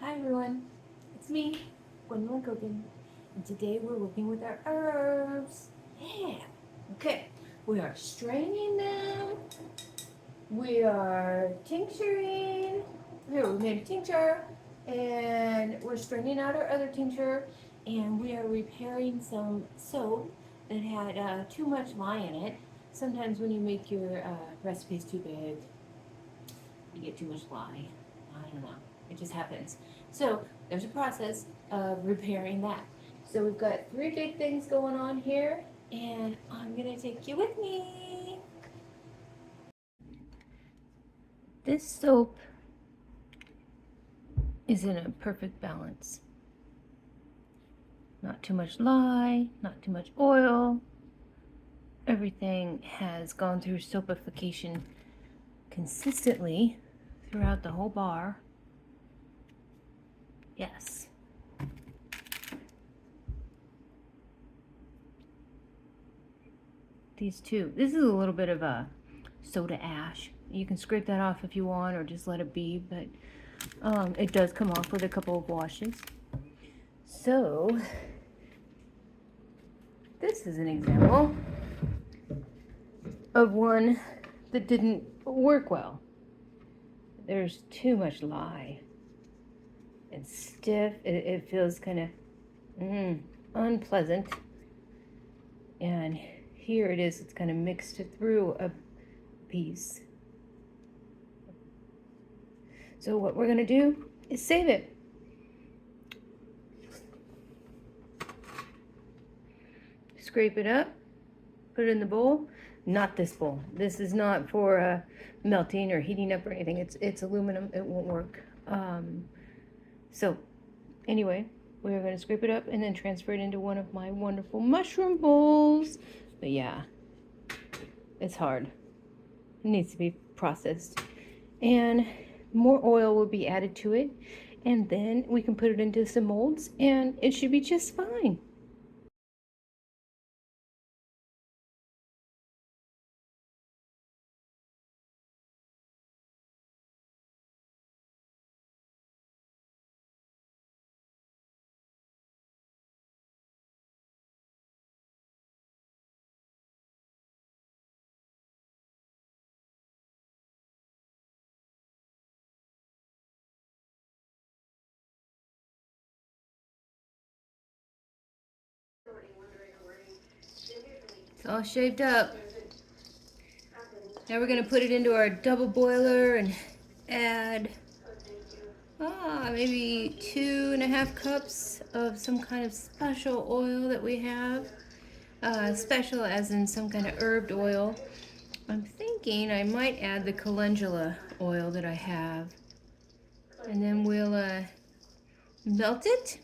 Hi everyone, it's me, Gwendolyn Cooking, and today we're working with our herbs. Yeah, okay, we are straining them, we are tincturing, here we made a tincture, and we're straining out our other tincture, and we are repairing some soap that had too much lye in it. Sometimes when you make your recipes too big, you get too much lye. I don't know. It just happens. So there's a process of repairing that. So we've got three big things going on here, and I'm gonna take you with me. This soap is in a perfect balance. Not too much lye, not too much oil. Everything has gone through soapification consistently throughout the whole bar. Yes. These two. This is a little bit of a soda ash. You can scrape that off if you want or just let it be, but it does come off with a couple of washes. So this is an example of one that didn't work well. There's too much lye. It's stiff. It feels kind of unpleasant. And here it is. It's kind of mixed through a piece. So what we're going to do is save it. Scrape it up, put it in the bowl. Not this bowl. This is not for melting or heating up or anything. It's aluminum. It won't work. So anyway, we're going to scrape it up and then transfer it into one of my wonderful mushroom bowls. But yeah, it's hard. It needs to be processed. And more oil will be added to it. And then we can put it into some molds and it should be just fine. It's all shaved up. Now we're going to put it into our double boiler and add maybe 2.5 cups of some kind of special oil that we have. Special as in some kind of herbed oil. I'm thinking I might add the calendula oil that I have. And then we'll melt it.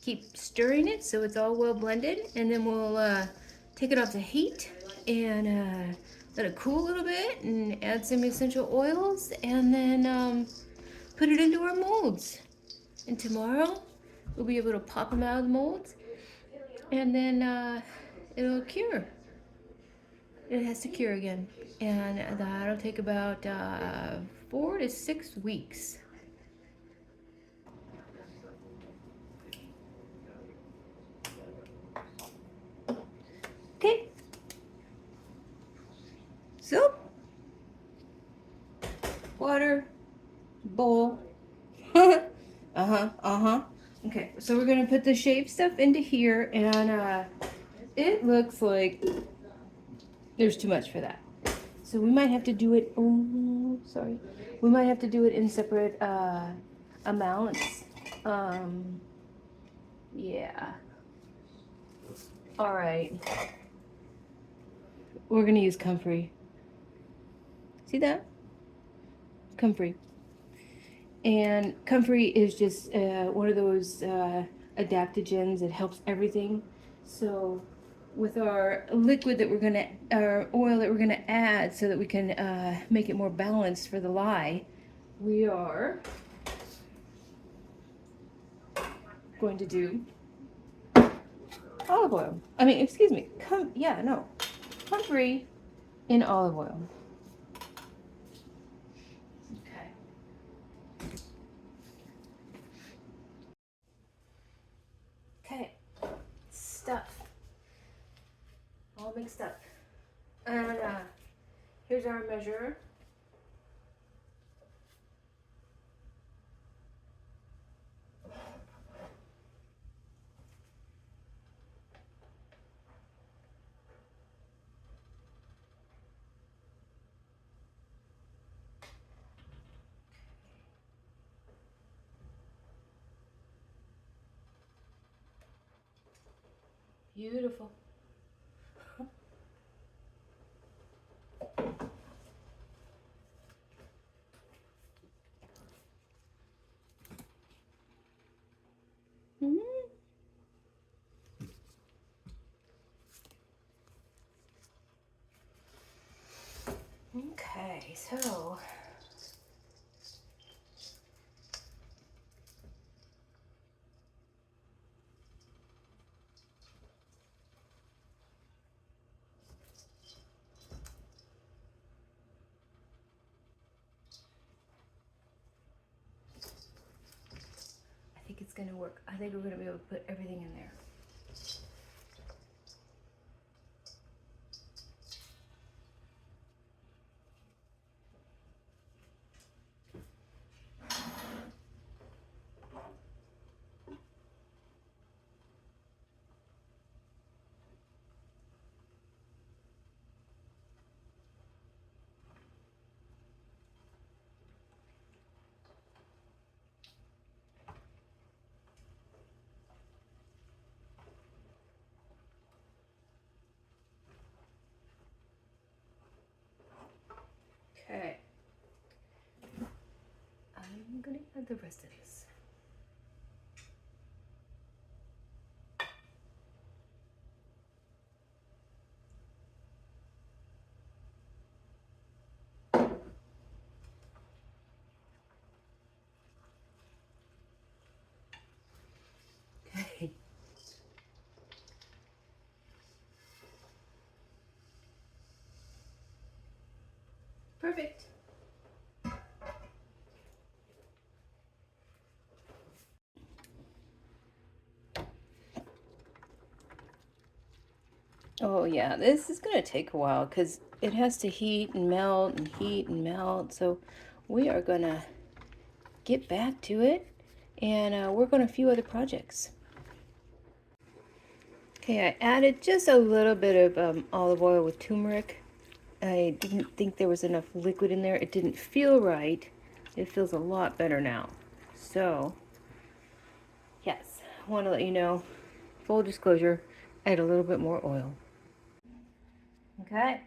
Keep stirring it so it's all well blended. And then we'll take it off the heat and let it cool a little bit and add some essential oils and then put it into our molds. And tomorrow we'll be able to pop them out of the molds and then it'll cure. It has to cure again. And that'll take about 4 to 6 weeks. Okay. Soap, water, bowl. Okay, so we're gonna put the shaved stuff into here, and it looks like there's too much for that. So we might have to do it. Oh, sorry. We might have to do it in separate amounts. Yeah. All right. We're gonna use comfrey. See that? Comfrey. And comfrey is just one of those adaptogens. It helps everything. So with our liquid that we're gonna, our oil that we're gonna add so that we can make it more balanced for the lye, we are going to do olive oil. I mean, excuse me, comfrey in olive oil. Okay. mixed up. And here's our measure. Beautiful. Okay, so I think it's gonna work. I think we're gonna be able to put everything in there. Okay. I'm gonna add the rest of this. Okay. Perfect. Oh yeah, this is gonna take a while because it has to heat and melt and heat and melt. So we are gonna get back to it and work on a few other projects. Okay, I added just a little bit of olive oil with turmeric. I didn't think there was enough liquid in there. It didn't feel right. It feels a lot better now. So, yes, I want to let you know, full disclosure, add a little bit more oil. Okay,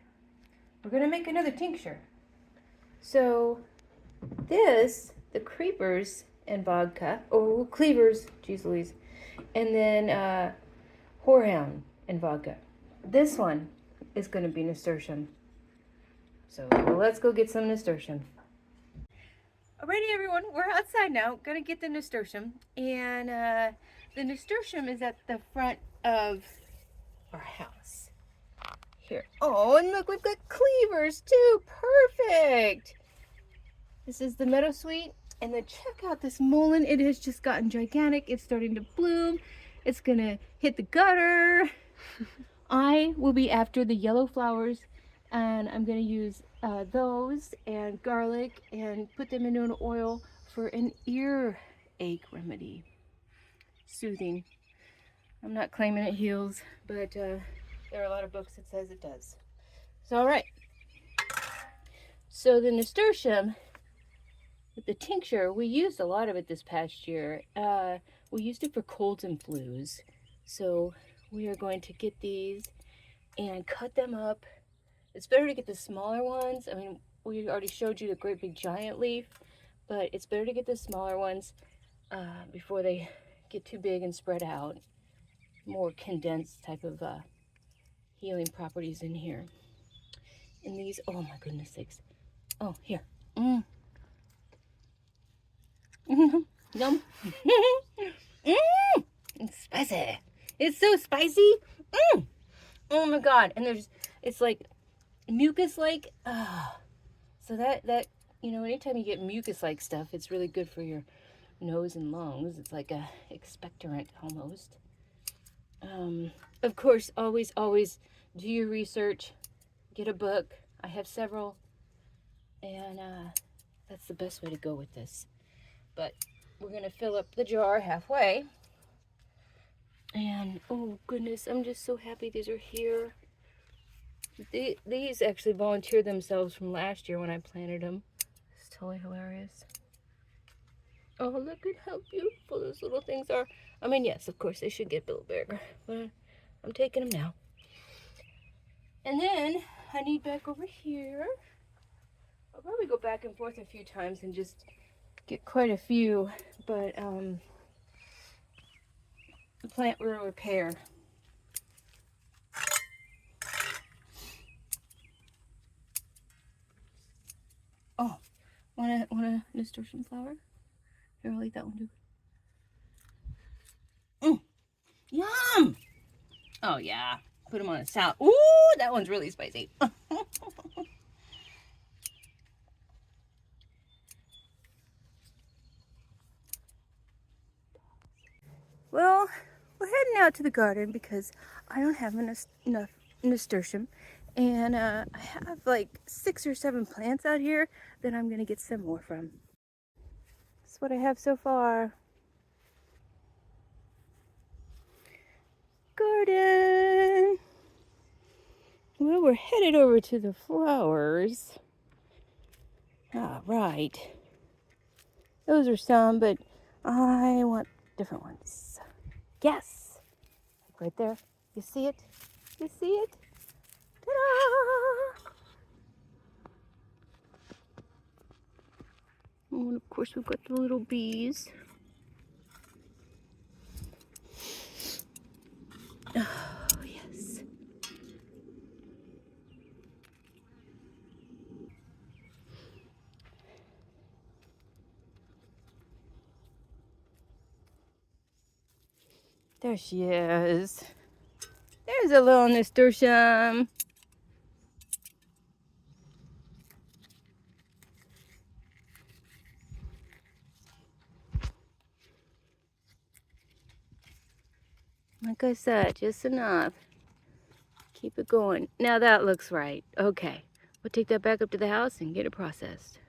we're going to make another tincture. So, the creepers and vodka, oh, cleavers, geez Louise, and then horehound and vodka. This one is going to be nasturtium. So let's go get some nasturtium. Alrighty, everyone, we're outside now. Gonna get the nasturtium, and the nasturtium is at the front of our house. Here. Oh, and look, we've got cleavers too. Perfect. This is the meadowsweet, and then check out this mullein. It has just gotten gigantic. It's starting to bloom. It's gonna hit the gutter. I will be after the yellow flowers, and I'm going to use those and garlic and put them into an oil for an earache remedy. Soothing. I'm not claiming it heals, but there are a lot of books that says it does. So, all right. So the nasturtium, the tincture, we used a lot of it this past year. We used it for colds and flus. So we are going to get these and cut them up. It's better to get the smaller ones. I mean, we already showed you the great big giant leaf, but it's better to get the smaller ones before they get too big and spread out. More condensed type of healing properties in here. And these, oh my goodness sakes. Oh, here. Yum. It's spicy. It's so spicy. Oh my god. And it's like mucus-like. So that you know, anytime you get mucus-like stuff, it's really good for your nose and lungs. It's like a expectorant almost. Of course, always do your research, get a book. I have several, and that's the best way to go with this. But we're gonna fill up the jar halfway. And oh goodness, I'm just so happy these are here. These actually volunteered themselves from last year when I planted them. It's totally hilarious. Oh, look at how beautiful those little things are. I mean, yes, of course, they should get a little bigger, but I'm taking them now. And then I need back over here. I'll probably go back and forth a few times and just get quite a few, but the plant will repair. Oh, want a nasturtium flower? Here, I'll eat that one too. Yum! Oh yeah, put them on a salad. Ooh, that one's really spicy. Well, we're heading out to the garden because I don't have enough nasturtium, and I have like 6 or 7 plants out here that I'm gonna get some more from. That's what I have so far. Garden. Well, we're headed over to the flowers. All right. Those are some, but I want different ones. Yes. Right there. You see it? You see it? Ta-da! Oh, and of course we've got the little bees. Oh, yes. There she is. There's a little nasturtium. Like I said, just enough. Keep it going. Now that looks right. Okay. We'll take that back up to the house and get it processed.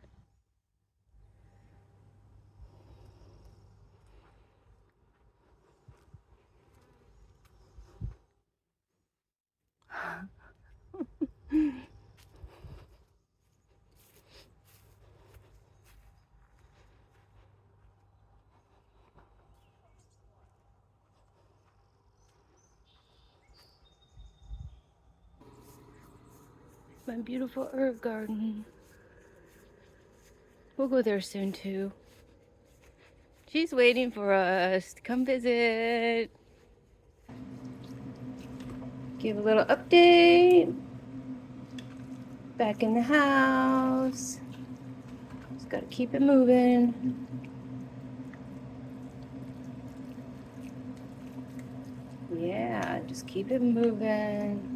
My beautiful herb garden. We'll go there soon too. She's waiting for us to come visit. Give a little update. Back in the house. Just gotta keep it moving. Yeah, just keep it moving.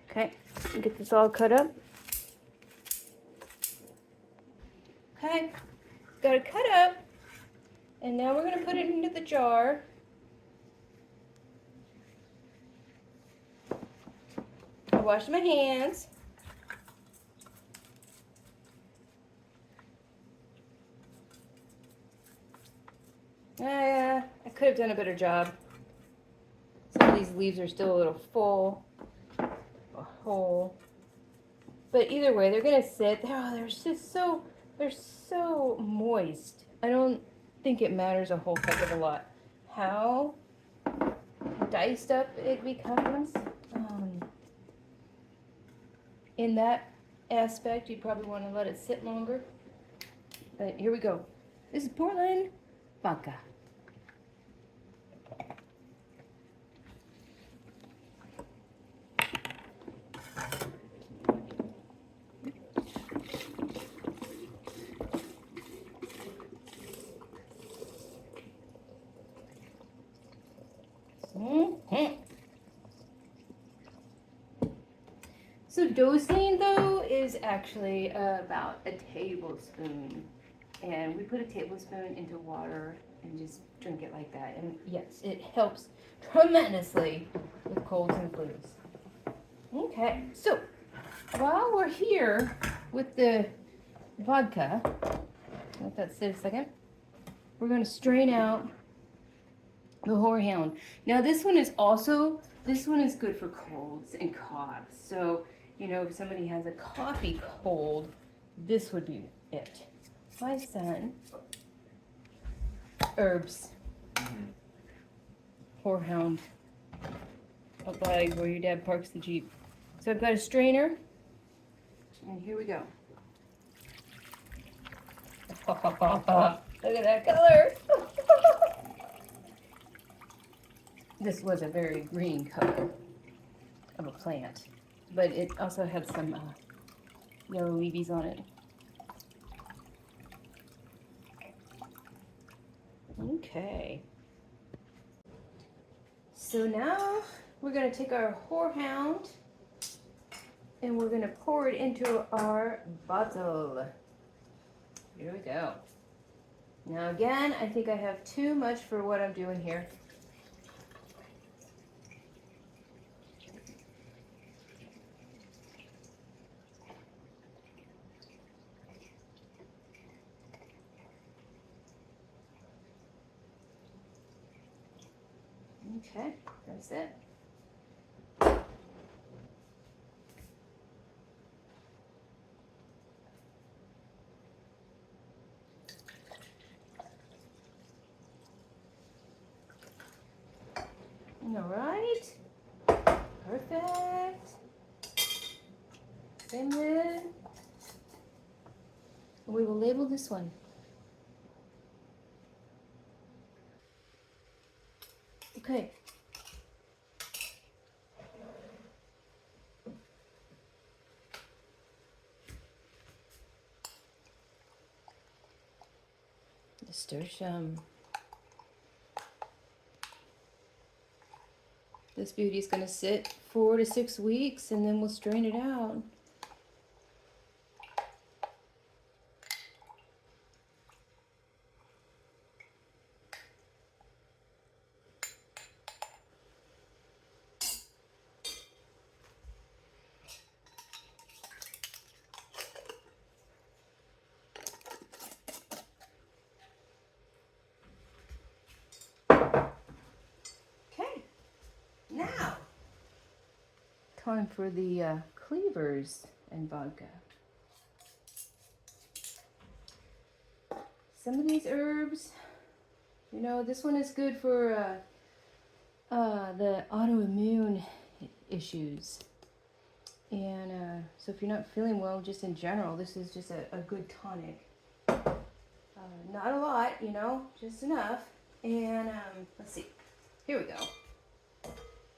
Okay, get this all cut up. Okay, got it cut up. And now we're gonna put it into the jar. I washed my hands. I could have done a better job. Some of these leaves are still a little full, a hole. But either way, they're gonna sit. Oh, they're so moist. I don't think it matters a whole heck of a lot how diced up it becomes. In that aspect, you probably want to let it sit longer. But here we go. This is Portland vodka. So dosing though is actually about a tablespoon, and we put a tablespoon into water and just drink it like that. And yes, it helps tremendously with colds and flus. Okay, so while we're here with the vodka, let that sit a second. We're going to strain out the horehound. Now this one is good for colds and coughs. So, you know, if somebody has a coffee cold, this would be it. My son, herbs, horehound, up by where your dad parks the Jeep. So I've got a strainer, and here we go. Look at that color. This was a very green color of a plant, but it also had some yellow leaves on it. Okay. So now we're going to take our horehound and we're going to pour it into our bottle. Here we go. Now again, I think I have too much for what I'm doing here. Okay, that's it. All right, perfect. Same lid. We will label this one. Okay. Nasturtium. This beauty is going to sit 4 to 6 weeks and then we'll strain it out. Now, time for the cleavers and vodka. Some of these herbs, you know, this one is good for the autoimmune issues. And so if you're not feeling well, just in general, this is just a good tonic. Not a lot, you know, just enough. And let's see, here we go.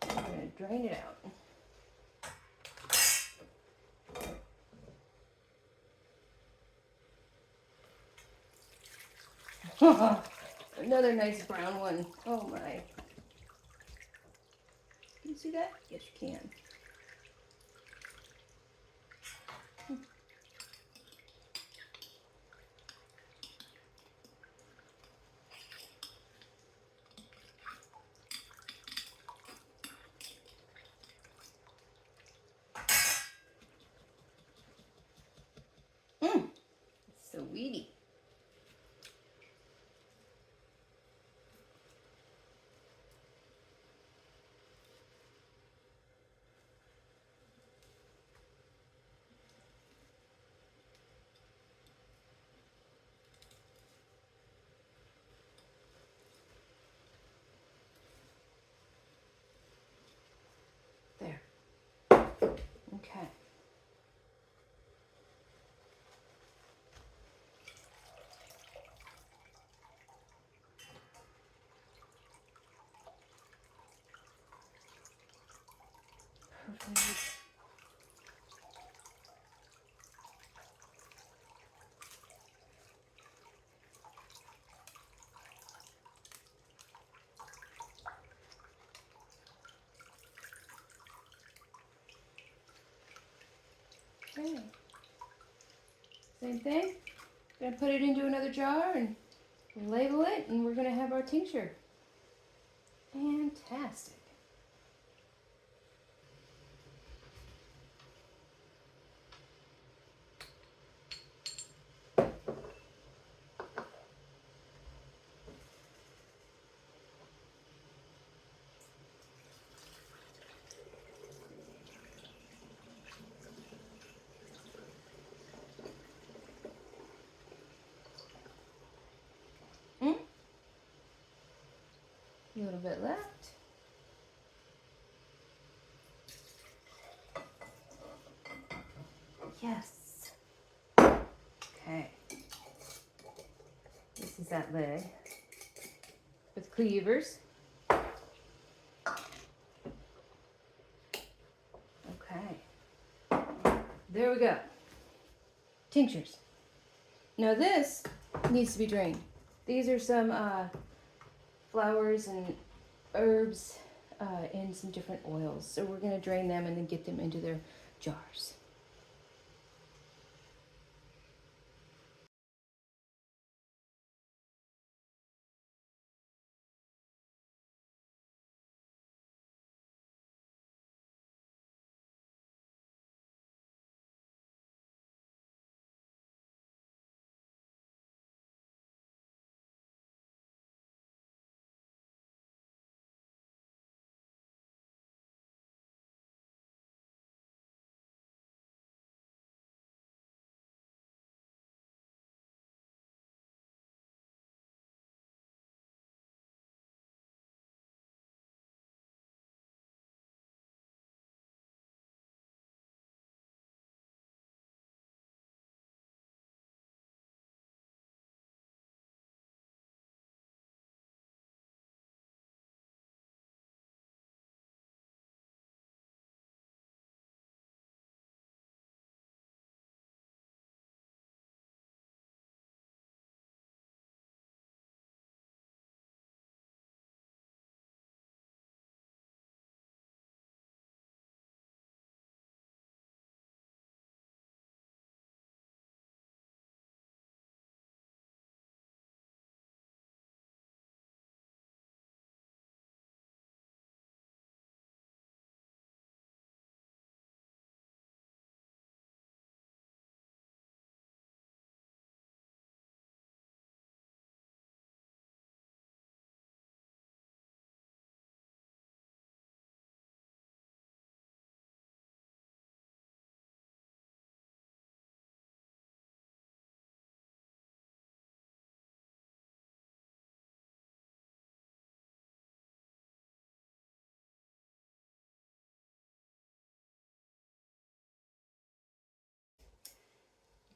I'm going to drain it out. Another nice brown one. Oh my. Can you see that? Yes, you can. It's so weedy. There. Okay. Perfect. Okay. Same thing. Gonna put it into another jar and label it, and we're going to have our tincture. Fantastic. A little bit left. Yes. Okay. This is that lid with cleavers. Okay. There we go. Tinctures. Now this needs to be drained. These are some flowers and herbs in some different oils. So we're going to drain them and then get them into their jars.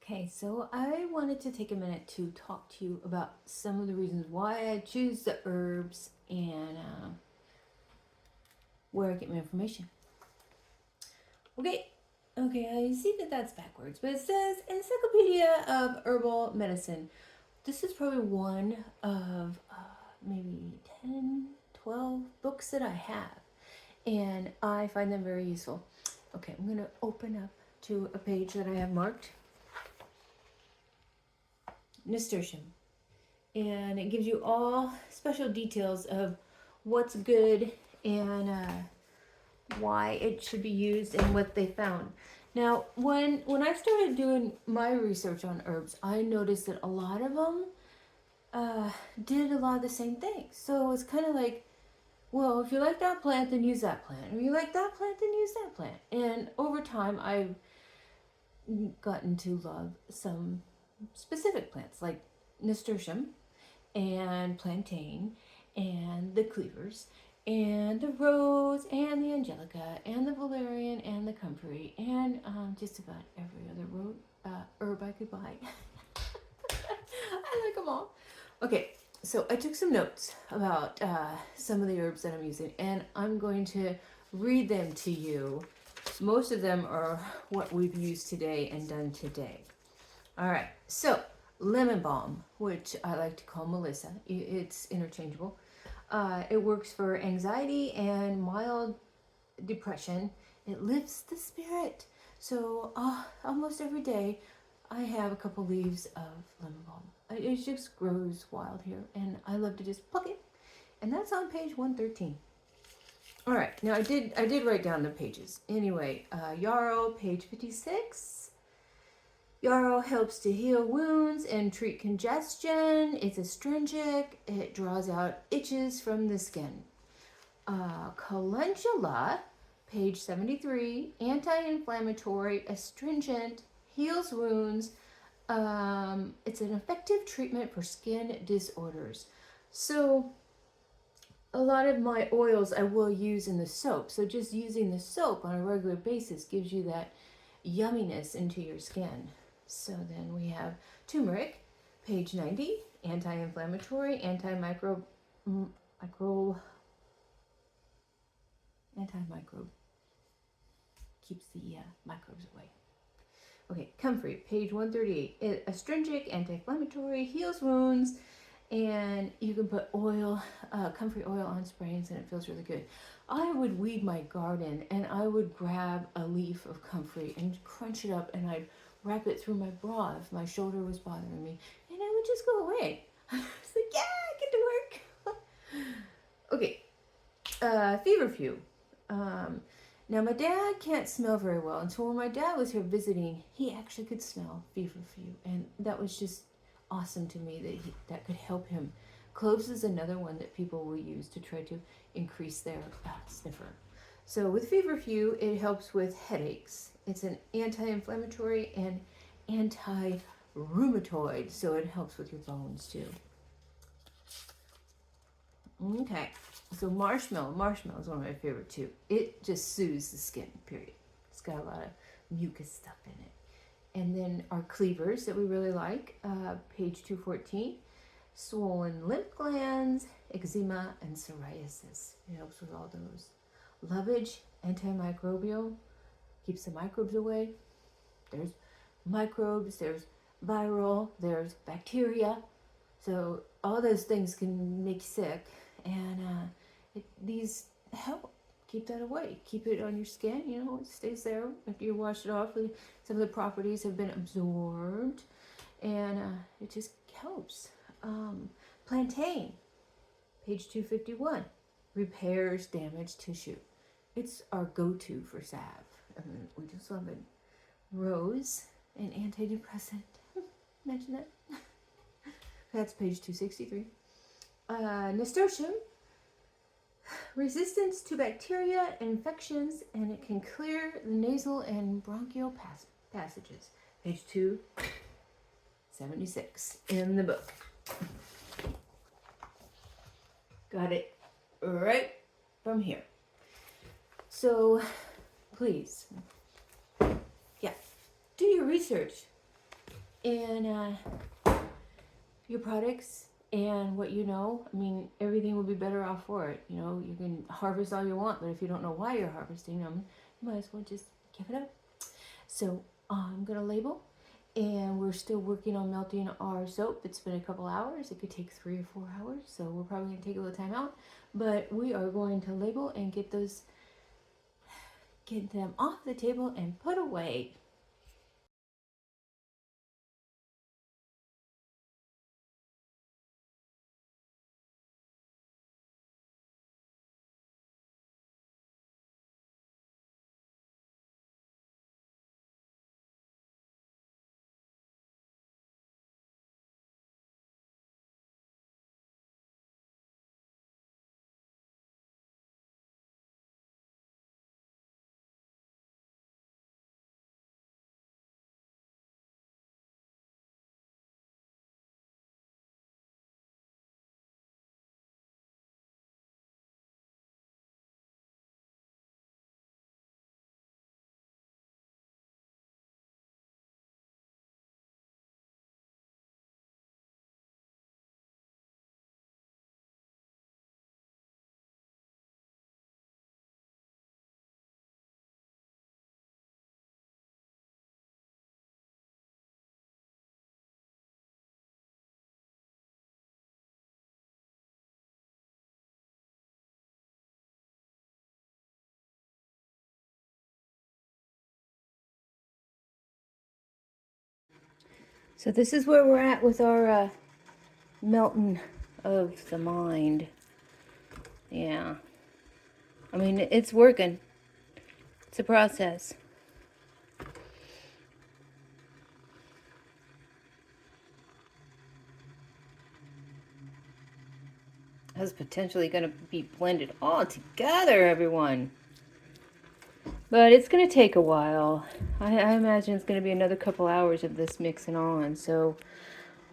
Okay, so I wanted to take a minute to talk to you about some of the reasons why I choose the herbs and where I get my information. Okay, I see that that's backwards, but it says Encyclopedia of Herbal Medicine. This is probably one of maybe 10, 12 books that I have, and I find them very useful. Okay, I'm going to open up to a page that I have marked. Nasturtium. And it gives you all special details of what's good and why it should be used and what they found. Now, when I started doing my research on herbs, I noticed that a lot of them did a lot of the same things. So it's kind of like, well, if you like that plant, then use that plant. If you like that plant, then use that plant. And over time, I've gotten to love some specific plants like nasturtium and plantain and the cleavers and the rose and the angelica and the valerian and the comfrey and just about every other herb I could buy. I like them all. Okay, so I took some notes about some of the herbs that I'm using, and I'm going to read them to you. Most of them are what we've used today and done today. All right, so lemon balm, which I like to call Melissa. It's interchangeable. It works for anxiety and mild depression. It lifts the spirit. So almost every day I have a couple leaves of lemon balm. It just grows wild here, and I love to just pluck it. And that's on page 113. All right, now I did write down the pages. Anyway, yarrow, page 56. Yarrow helps to heal wounds and treat congestion. It's astringent. It draws out itches from the skin. Calendula, page 73, anti-inflammatory, astringent, heals wounds. It's an effective treatment for skin disorders. So a lot of my oils I will use in the soap. So just using the soap on a regular basis gives you that yumminess into your skin. So then we have turmeric, page 90, anti-inflammatory, antimicrobe, keeps the microbes away. Okay, comfrey, page 138, astringent, anti-inflammatory, heals wounds, and you can put oil, comfrey oil on sprains, and it feels really good. I would weed my garden, and I would grab a leaf of comfrey and crunch it up, and I'd wrap it through my bra if my shoulder was bothering me, and it would just go away. I was like, yeah, get to work. Okay, feverfew. Now my dad can't smell very well, and so when my dad was here visiting, he actually could smell feverfew, and that was just awesome to me that could help him. Cloves is another one that people will use to try to increase their sniffer. So with feverfew, it helps with headaches. It's an anti-inflammatory and anti-rheumatoid, so it helps with your bones too. Okay, so marshmallow is one of my favorite too. It just soothes the skin, period. It's got a lot of mucus stuff in it. And then our cleavers that we really like, page 214, swollen lymph glands, eczema, and psoriasis. It helps with all those. Lovage, antimicrobial, keeps the microbes away. There's microbes, there's viral, there's bacteria. So all those things can make you sick, and these help keep that away. Keep it on your skin, you know, it stays there after you wash it off. Some of the properties have been absorbed, and it just helps. Plantain, page 251, repairs damaged tissue. It's our go-to for salve. I mean, we just love it. Rose, an antidepressant. Imagine that. That's page 263. Nasturtium, resistance to bacteria and infections, and it can clear the nasal and bronchial passages. Page 276 in the book. Got it right from here. So please, yeah, do your research and your products and what you know. I mean, everything will be better off for it. You know, you can harvest all you want, but if you don't know why you're harvesting them, you might as well just give it up. So I'm gonna label, and we're still working on melting our soap. It's been a couple hours. It could take 3 or 4 hours, so we're probably gonna take a little time out, but we are going to label and get them off the table and put away. So this is where we're at with our melting of the mind. Yeah. I mean, it's working. It's a process. That's potentially going to be blended all together, everyone. But it's going to take a while. I imagine it's going to be another couple hours of this mixing on. So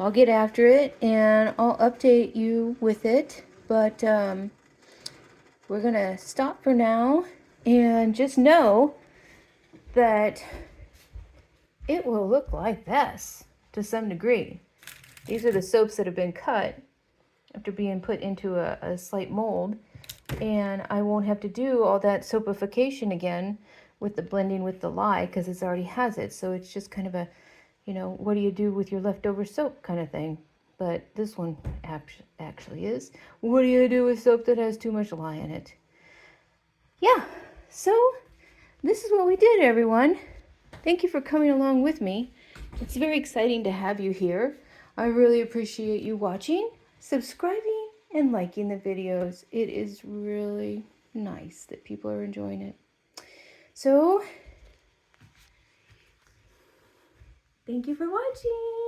I'll get after it and I'll update you with it. But we're going to stop for now and just know that it will look like this to some degree. These are the soaps that have been cut after being put into a slight mold. And I won't have to do all that soapification again with the blending with the lye because it already has it. So it's just kind of a, you know, what do you do with your leftover soap kind of thing. But this one actually is, what do you do with soap that has too much lye in it? Yeah, so this is what we did, everyone. Thank you for coming along with me. It's very exciting to have you here. I really appreciate you watching, subscribing, and liking the videos. It is really nice that people are enjoying it. So, thank you for watching.